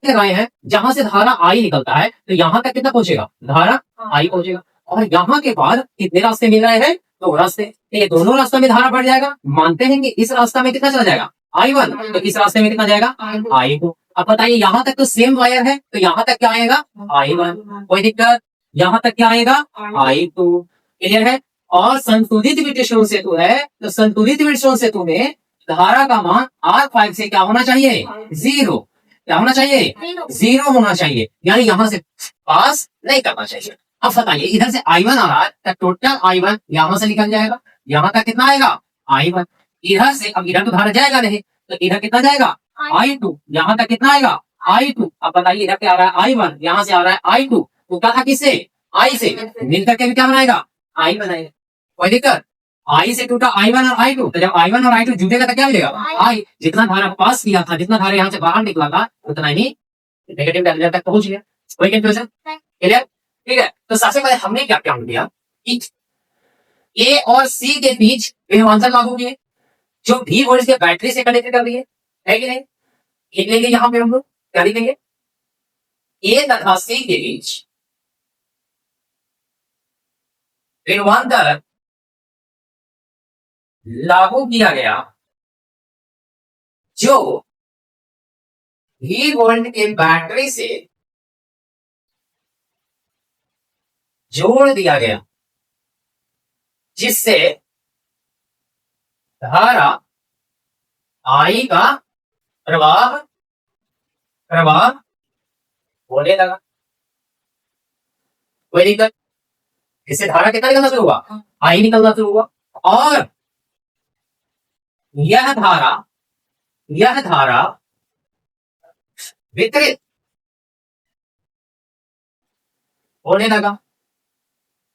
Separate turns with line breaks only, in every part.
रहे हैं जहां से धारा आई निकलता है, तो यहाँ तक कितना पहुंचेगा, धारा आई पहुंचेगा। और यहाँ के बाद कितने रास्ते मिल रहे हैं, दो रास्ते। तो ये दोनों रास्तों में धारा बढ़ जाएगा। मानते हैं कि इस रास्ता में कितना चला जाएगा, I1, तो इस रास्ते में कितना जाएगा, I2। अब बताइए यहाँ तक तो सेम वायर है, तो यहाँ तक क्या आएगा, I1, कोई दिक्कत। यहाँ तक क्या आएगा, I2। क्लियर है। और संतुलित विद्युत सेतु है, तो संतुलित विद्युत सेतु में धारा का मान R5 से क्या होना चाहिए, 0। क्या होना चाहिए, 0 होना चाहिए, यानी यहां से पास नहीं करना चाहिए। अब बताइए इधर से I1 आ रहा है, तो टोटल I1 यहां से निकल जाएगा। यहाँ तक कितना आएगा, I1। इधर से, अब इधर तो धारा जाएगा नहीं, तो इधर कितना जाएगा, I2। यहाँ तक कितना आएगा, I2। अब बताइए इधर क्या आ रहा है, I1, यहाँ से आ रहा है I2, तो क्या था, किससे, I से मिलकर के भी क्या बनाएगा, I बनाएगा। कोई दिक्कत। I से टूटा I1 और I2, तो जब I1 और I2 जुड़ेगा तो क्या मिलेगा, I। जितना धारा पास किया था, जितना धारा यहाँ से बाहर निकला था, उतना ही नेगेटिव टर्मिनल तक पहुंच गया। कोई कंफ्यूजन, क्लियर। ठीक है, तो सबसे पहले हमने क्या काम किया कि ए और सी के बीच विभवांतर लागू किए, जो भी वोल्ट के बैटरी से कनेक्ट कर दिए, है कि नहीं। लिख लेंगे यहाँ पे हम लोग, क्या लिखेंगे, ए तथा सी के बीच विभवांतर लागू किया गया, जो भी वोल्ट के बैटरी से जोड़ दिया गया, जिससे धारा आई का प्रवाह होने लगा। कोई दिक्कत। इससे धारा कितना निकलना शुरू हुआ, आई निकलना शुरू हुआ। और यह धारा वितरित होने लगा।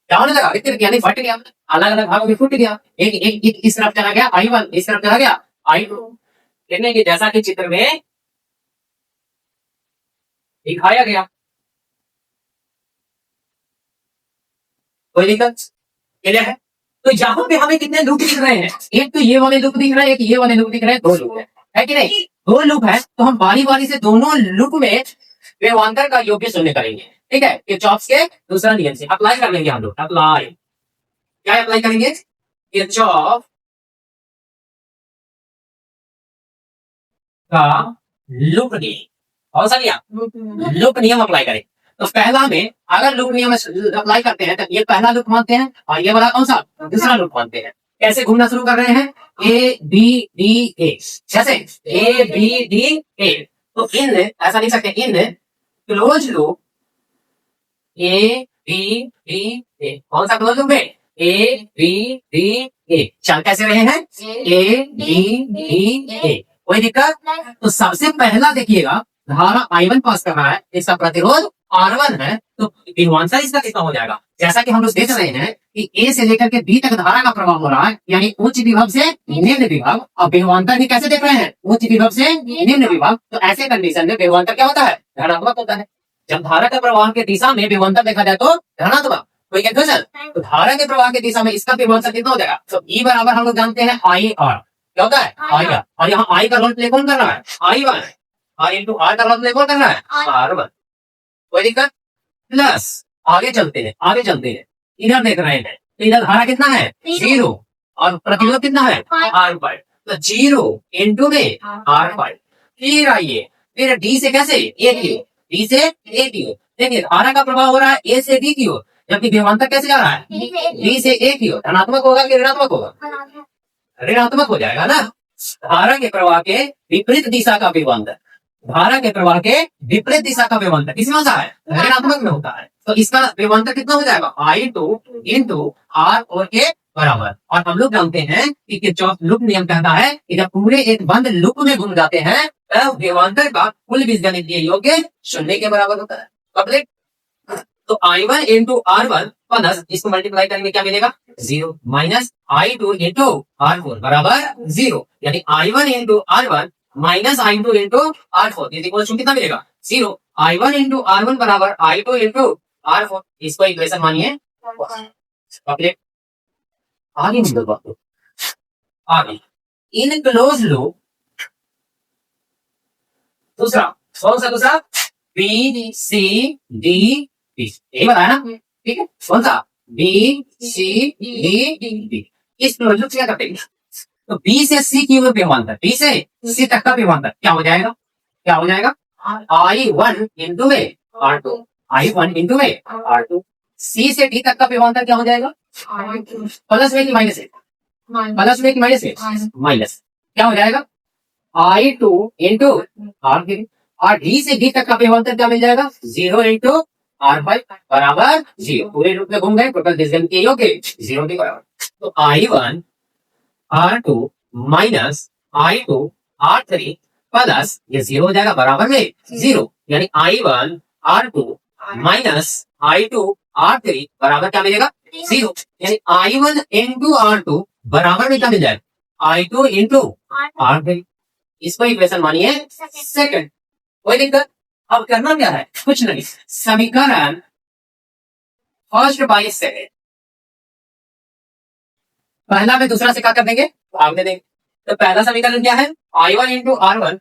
क्या होने लगा, वितरित यानी फट गया, अलग अलग भागों में फूट गया। एक इस तरफ चला गया I1, इस तरफ चला गया I2। कहने की जैसा कि चित्र में दिखाया गया। कोई दिक्कत, क्लियर है। तो यहाँ पे हमें कितने लूप दिख रहे हैं, एक तो ये वाले लूप दिख रहे हैं, एक ये वाले लूप दिख रहे हैं, दो लूप है कि नहीं, दो लूप है। तो हम बारी बारी से दोनों लूप में विभवांतर का योग्य शून्य करेंगे। ठीक है, किरचॉफ के दूसरा नियम से अप्लाई कर लेंगे हम लोग। अप्लाई, क्या अप्लाई करेंगे, किरचॉफ का लूप नियम। और सा लूप नियम अप्लाई करें। तो पहला में अगर लूप नियम अप्लाई करते हैं, तो ये पहला लूप मानते हैं, और ये वाला कौन सा, दूसरा लूप मानते हैं। कैसे घूमना शुरू कर रहे हैं, ए बी डी ए, जैसे ए बी डी ए। तो इन, ऐसा लिख सकते हैं, in close loop A B D A. कौन सा क्लोज लूप है, ए बी डी ए। चल कैसे रहे हैं, ए बी डी ए। कोई दिक्कत। तो सबसे पहला देखिएगा, धारा I1 पास कर रहा है, इसका प्रतिरोध R1 है, तो विभवांतर इसका कितना हो जाएगा। जैसा कि हम लोग देख रहे हैं कि A से लेकर के B तक धारा का प्रवाह हो रहा है, यानी उच्च विभव से निम्न विभव। और विभवांतर भी कैसे देख रहे हैं, उच्च विभव से निम्न विभव। तो ऐसे कंडीशन में विभवांतर क्या होता है, धनात्मक होता है। जब धारा के प्रवाह के दिशा में विभवांतर देखा जाए तो धनात्मक। कोई कंफ्यूजन। तो धारा के प्रवाह के दिशा में इसका विभवांतर कितना हो जाएगा, तो E बराबर हम लोग जानते हैं IR। क्या होता है, IR। और यहाँ I का रोल प्ले कौन कर रहा है, I1। और इंटू R का रोल प्ले कौन कर रहा है, R1। कोई दिक्कत। प्लस आगे चलते हैं, इधर देख रहे हैं, तो इधर धारा कितना है, 0। और प्रतिरोध कितना है, R5। तो 0 इंटू में R5। फिर आइए, फिर D से कैसे, A की ओर, D से A की ओर। देखिए धारा का प्रवाह हो रहा है A से D की ओर, जबकि विभवांतर कैसे जा रहा है, D से A की ओर। धनात्मक होगा कि ऋणात्मक होगा, ऋणात्मक हो जाएगा ना। धारा के प्रवाह के विपरीत दिशा का विभवांतर, धारा के प्रवाह के विपरीत दिशा का विभवांतर किसमें होता है, ऋणात्मक में होता है। तो इसका विभवांतर कितना हो जाएगा, I2 इंटू R और के बराबर। और हम लोग जानते हैं कि किरचॉफ लूप नियम कहता है कि जब पूरे एक बंद लूप में घूम जाते हैं, तब विभवांतर का कुल बीजगणितीय योग्य शून्य के बराबर होता है। कंप्लीट। तो I1 इंटू R1 प्लस, इसको मल्टीप्लाई करेंगे क्या मिलेगा, 0, माइनस I2 इंटू R4 बराबर 0। यानी I1 into R1 minus I2 into R4 कितना मिलेगा, 0। I1 इंटू R1 बराबर I2 इंटू R4। इसको इक्वेशन मानिए। आगे आगे इन क्लोज लूप, दूसरा कौन सा, दूसरा बी सी डी बी, यही बताया ना, ठीक है। कौन सा? B C D B. इस प्रोजेक्ट से क्या करते हैं, तो बी से सी की ओर विभवांतर, बी से सी तक का विभवांतर क्या हो जाएगा, क्या हो जाएगा, I1 इंटू ए R2, I1 इंटू ए R2। सी से डी तक का विभवांतर क्या हो जाएगा, प्लस में कि माइनस है, प्लस में कि माइनस है, माइनस, क्या हो जाएगा, I2 इंटू R3। और डी से डी तक का विभवांतर क्या मिल जाएगा, 0 इंटू R5 बराबर 0। पूरे रूप में घूम गए, टोटल डिस्टेंस के योग्य 0 के बराबर। तो I1 R2 minus I2 R3 plus ये 0 हो जाएगा बराबर में 0, यानी I1 R2 minus I2 R3 बराबर क्या मिलेगा, 0। यानी I1 इंटू R2 बराबर में क्या मिल जाएगा, I2 इंटू R3। इसको इक्वेशन मानिए सेकंड। कोई दिक्कत? अब करना क्या है, कुछ नहीं, समीकरण फर्स्ट बाई सेकंड, पहला में दूसरा से क्या कर देंगे, भाग में देंगे। तो पहला समीकरण क्या है, I1 इंटू R1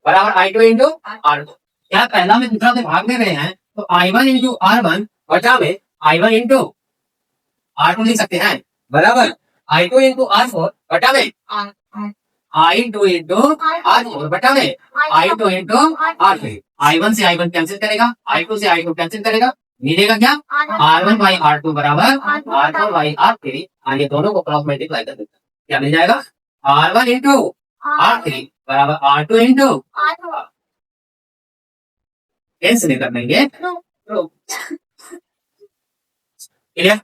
बराबर I2 इंटू R2। क्या पहला में दूसरा से भाग में रहे हैं, तो I1 इंटू R1 बटा में I1 इंटू R2 लिख सकते हैं, बराबर I2 इंटू R4 बटा में I2 इंटू R4 बटा में I2 इंटू R3। I1 से I1 कैंसिल करेगा, I2 से I2 कैंसिल करेगा, मिलेगा क्या, R1 बाई R2 बराबर R4 बाई R3। ये दोनों को क्रॉस मल्टीप्लाई कर देते हैं, क्या मिल जाएगा, R1 इंटू R3 बराबर R2 इंटू कैंसिल कर देंगे। क्लियर?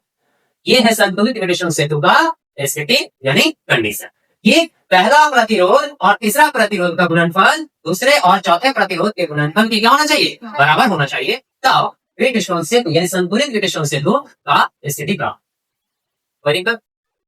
ये है संतुलित विकर्ण सेतु का स्थिति यानी कंडीशन। ये पहला प्रतिरोध और तीसरा प्रतिरोध का गुणनफल दूसरे और चौथे प्रतिरोध के गुणनफल की क्या होना चाहिए, बराबर होना चाहिए, तब विकर्ण सेतु यानी संतुलित विकर्ण सेतु का स्थिति प्राप्त।